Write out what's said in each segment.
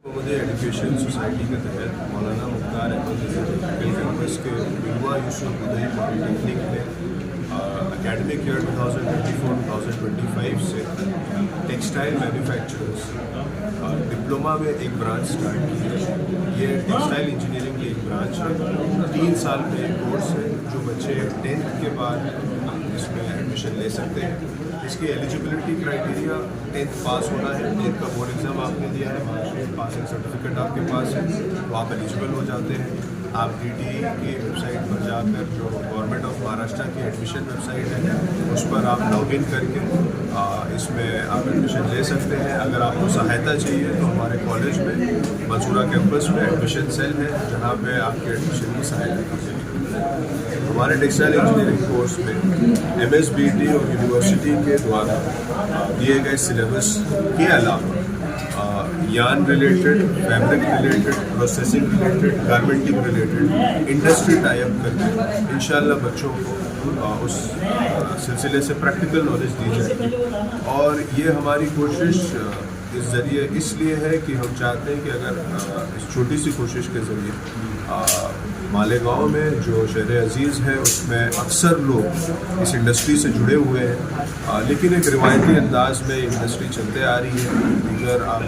مجھے education society کے تحت مولانا مختار احمد ٹیکنیکل کیمپس کے بلوا یوسف بدئی پالی ٹیکنیک میں اکیڈمک ایئر 2024-2025 سے ٹیکسٹائل مینوفیکچررز ڈپلوما میں ایک برانچ اسٹارٹ کی ہے. یہ ٹیکسٹائل انجینئرنگ کی ایک برانچ ہے. 3 سال کا ایک کورس ہے جو بچے 10th کے بعد اس میں ایڈمیشن لے سکتے ہیں. اس کی ایلیجیبلٹی کرائٹیریا 10th پاس ہونا ہے. 10th کا بورڈ ایگزام آپ نے دیا ہے, مارکشیٹ پاسنگ سرٹیفکیٹ آپ کے پاس ہے تو آپ ایلیجیبل ہو جاتے ہیں. آپ ڈی ٹی ای کی ویب سائٹ پر جا کر جو گورنمنٹ آف مہاراشٹرا کی ایڈمیشن ویب سائٹ ہے اس پر آپ لاگ ان کر کے اس میں آپ ایڈمیشن لے سکتے ہیں. اگر آپ کو سہایتا چاہیے تو ہمارے کالج میں منصورہ کیمپس میں ایڈمیشن سیل ہے جہاں پہ آپ کی ایڈمیشن کی سہایتا کی جائے گی. ہمارے ٹیکسٹائل انجینئرنگ کورس میں MSBT اور یونیورسٹی کے دوارا دیے گئے سلیبس کے علاوہ yarn related, fabric related, processing related, garmenting related industry tie up کر کے انشاءاللہ بچوں کو اس سلسلے سے پریکٹیکل نالج دی جائے گی. اور یہ ہماری کوشش اس ذریعے اس لیے ہے کہ ہم چاہتے ہیں کہ اگر اس چھوٹی سی کوشش کے ذریعے مالیگاؤں میں جو شہر عزیز ہے اس میں اکثر لوگ اس انڈسٹری سے جڑے ہوئے ہیں, لیکن ایک روایتی انداز میں انڈسٹری چلتے آ رہی ہے. اگر آپ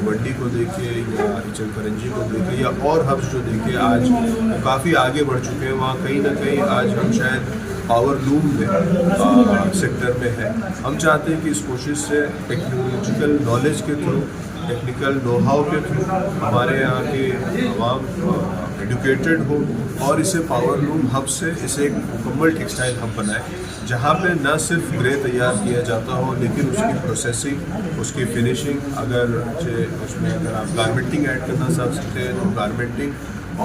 منڈی کو دیکھیں یا ایچل کرنجی کو دیکھیں یا اور ہبس جو دیکھیں آج کافی آگے بڑھ چکے ہیں. وہاں کہیں نہ کہیں آج ہم شاید پاور لوم میں سیکٹر میں ہے. ہم چاہتے ہیں کہ اس کوشش سے ٹیکنالوجیکل نالج کے تھرو, ٹیکنیکل نو ہاؤ کے تھرو ہمارے یہاں کے عوام ایڈوکیٹڈ ہو اور اسے پاور لوم ہب سے اسے ایک مکمل ٹیکسٹائل ہب بنائے جہاں پہ نہ صرف گرے تیار کیا جاتا ہو لیکن اس کی پروسیسنگ, اس کی فنیشنگ, اگر اس میں اگر آپ گارمنٹنگ ایڈ کرنا چاہ سکتے ہیں تو گارمنٹنگ,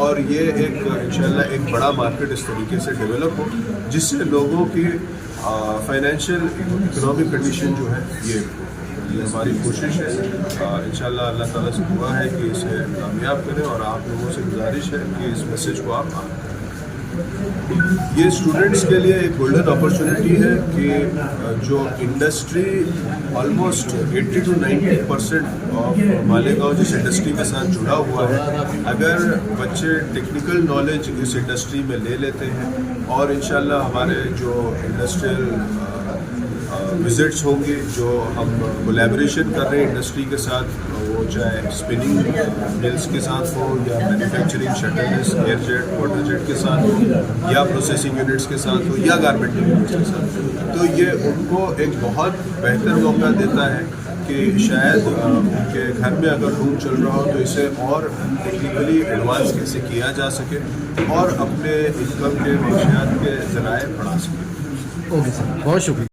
اور یہ ایک انشاءاللہ ایک بڑا مارکیٹ اس طریقے سے ڈیولپ ہو جس سے لوگوں کی فائنینشیل اکنامک کنڈیشن جو ہے یہ ہماری کوشش ہے. انشاءاللہ اللہ تعالیٰ سے دعا ہے کہ اسے کامیاب کریں اور آپ لوگوں سے گزارش ہے کہ اس میسیج کو آپ یہ اسٹوڈنٹس کے لیے ایک گولڈن اپرچونٹی ہے کہ جو industry almost 80 to 90% of Malegaon جس انڈسٹری کے ساتھ جڑا ہوا ہے, اگر بچے ٹیکنیکل نالج اس انڈسٹری میں لے لیتے ہیں اور انشاءاللہ ہمارے جو انڈسٹریل وزٹس ہوں گے جو ہم کولیبریشن کر رہے ہیں انڈسٹری کے ساتھ, وہ چاہے اسپننگ ملس کے ساتھ ہو یا manufacturing shuttles, air jet, water jet کے ساتھ ہو یا پروسیسنگ یونٹس کے ساتھ ہو یا گارمنٹنگ یونٹس کے ساتھ ہو, تو یہ ان کو ایک بہت بہتر موقع دیتا ہے کہ شاید ان کے گھر میں اگر روم چل رہا ہو تو اسے اور ٹیکنیکلی ایڈوانس کیسے کیا جا سکے اور اپنے انکم کے معاشیات کے ذرائع بڑھا سکے. اوکے سر, بہت شکریہ.